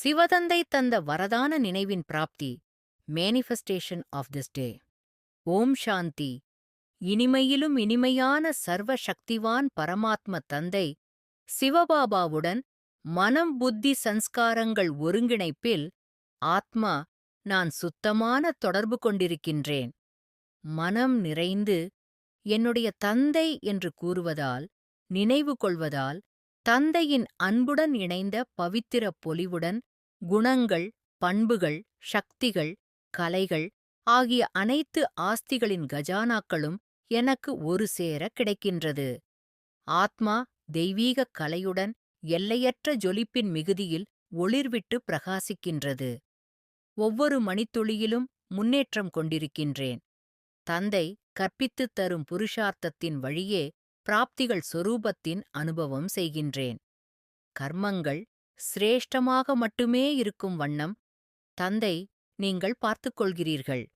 சிவதந்தை தந்த வரதான நினைவின் பிராப்தி. Manifestation of this day. ஓம் சாந்தி. இனிமையிலும் இனிமையான சர்வ சக்திவான் பரமாத்ம தந்தை சிவபாபாவுடன் மனம் புத்தி சன்ஸ்காரங்கள் ஒருங்கிணைப்பில் ஆத்மா நான் சுத்தமான தொடர்பு கொண்டிருக்கின்றேன். மனம் நிறைந்து என்னுடைய தந்தை என்று கூறுவதால், நினைவு கொள்வதால், தந்தையின் அன்புடன் இணைந்த பவித்திர பொலிவுடன் குணங்கள், பண்புகள், சக்திகள், கலைகள் ஆகிய அனைத்து ஆஸ்திகளின் கஜானாக்களும் எனக்கு ஒரு சேர கிடைக்கின்றது. ஆத்மா தெய்வீகக் கலையுடன் எல்லையற்ற ஜொலிப்பின் மிகுதியில் ஒளிர்விட்டு பிரகாசிக்கின்றது. ஒவ்வொரு மணித்துளியிலும் முன்னேற்றம் கொண்டிருக்கின்றேன். தந்தை கற்பித்துத் தரும் புருஷார்த்தத்தின் வழியே பிராப்திகள் சொரூபத்தின் அனுபவம் செய்கின்றேன். கர்மங்கள் சிரேஷ்டமாக மட்டுமே இருக்கும் வண்ணம் தந்தை நீங்கள் பார்த்துக் கொள்கிறீர்கள்.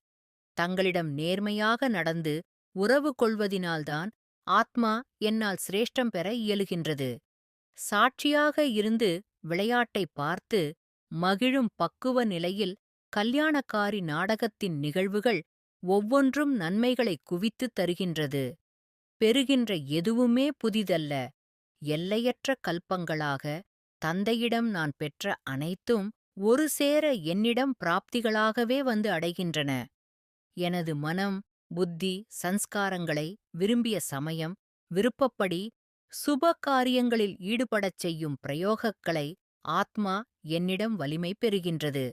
தங்களிடம் நேர்மையாக நடந்து உறவு கொள்வதினால்தான் ஆத்மா என்னால் சிரேஷ்டம் பெற இயலுகின்றது. சாட்சியாக இருந்து விளையாட்டை பார்த்து மகிழும் பக்குவ நிலையில் கல்யாணக்காரி நாடகத்தின் நிகழ்வுகள் ஒவ்வொன்றும் நன்மைகளை குவித்துத் தருகின்றது. பெறுகின்ற எதுவுமே புதிதல்ல. எல்லையற்ற கல்பங்களாக தந்தையிடம் நான் பெற்ற அனைத்தும் ஒரு சேர என்னிடம் பிராப்திகளாகவே வந்து அடைகின்றன. எனது மனம், புத்தி, சன்ஸ்காரங்களை விரும்பிய சமயம், விருப்பப்படி சுப காரியங்களில் ஈடுபடச் செய்யும் பிரயோகக்கலை ஆத்மா என்னிடம் வலிமை பெறுகின்றது.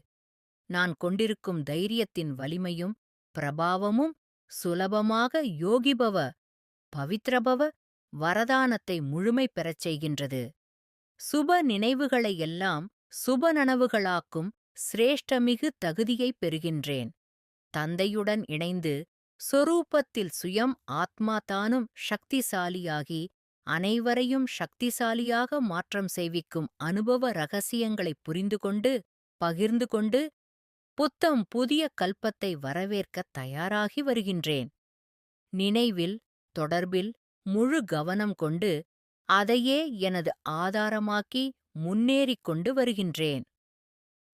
நான் கொண்டிருக்கும் தைரியத்தின் வலிமையும் பிரபாவமும் சுலபமாக யோகிபவ, பவித்ரபவ வரதானத்தை முழுமை பெறச் செய்கின்றது. சுப நினைவுகளையெல்லாம் சுப நனவுகளாக்கும் சிரேஷ்டமிகு தகுதியைப் பெறுகின்றேன். தந்தையுடன் இணைந்து சொரூபத்தில் சுயம் ஆத்மா தானும் சக்திசாலியாகி அனைவரையும் சக்திசாலியாக மாற்றம் செய்விக்கும் அனுபவ ரகசியங்களைப் புரிந்துகொண்டு பகிர்ந்து கொண்டு புத்தம் புதிய கல்பத்தை வரவேற்கத் தயாராகி வருகின்றேன். நினைவில், தொடர்பில் முழு கவனம் கொண்டு அதையே எனது ஆதாரமாக்கி முன்னேறிக் கொண்டு வருகின்றேன்.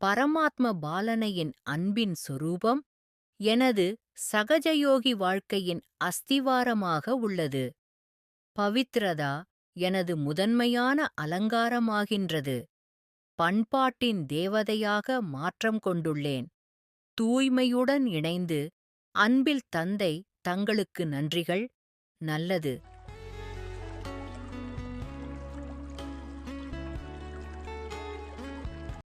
பரமாத்ம பாலனையின் அன்பின் சொரூபம் எனது சகஜயோகி வாழ்க்கையின் அஸ்திவாரமாக உள்ளது. பவித்ரதா எனது முதன்மையான அலங்காரமாகின்றது. பண்பாட்டின் தேவதையாக மாற்றம் கொண்டுள்ளேன். தூய்மையுடன் இணைந்து அன்பில் தந்தை தங்களுக்கு நன்றிகள். நல்லது.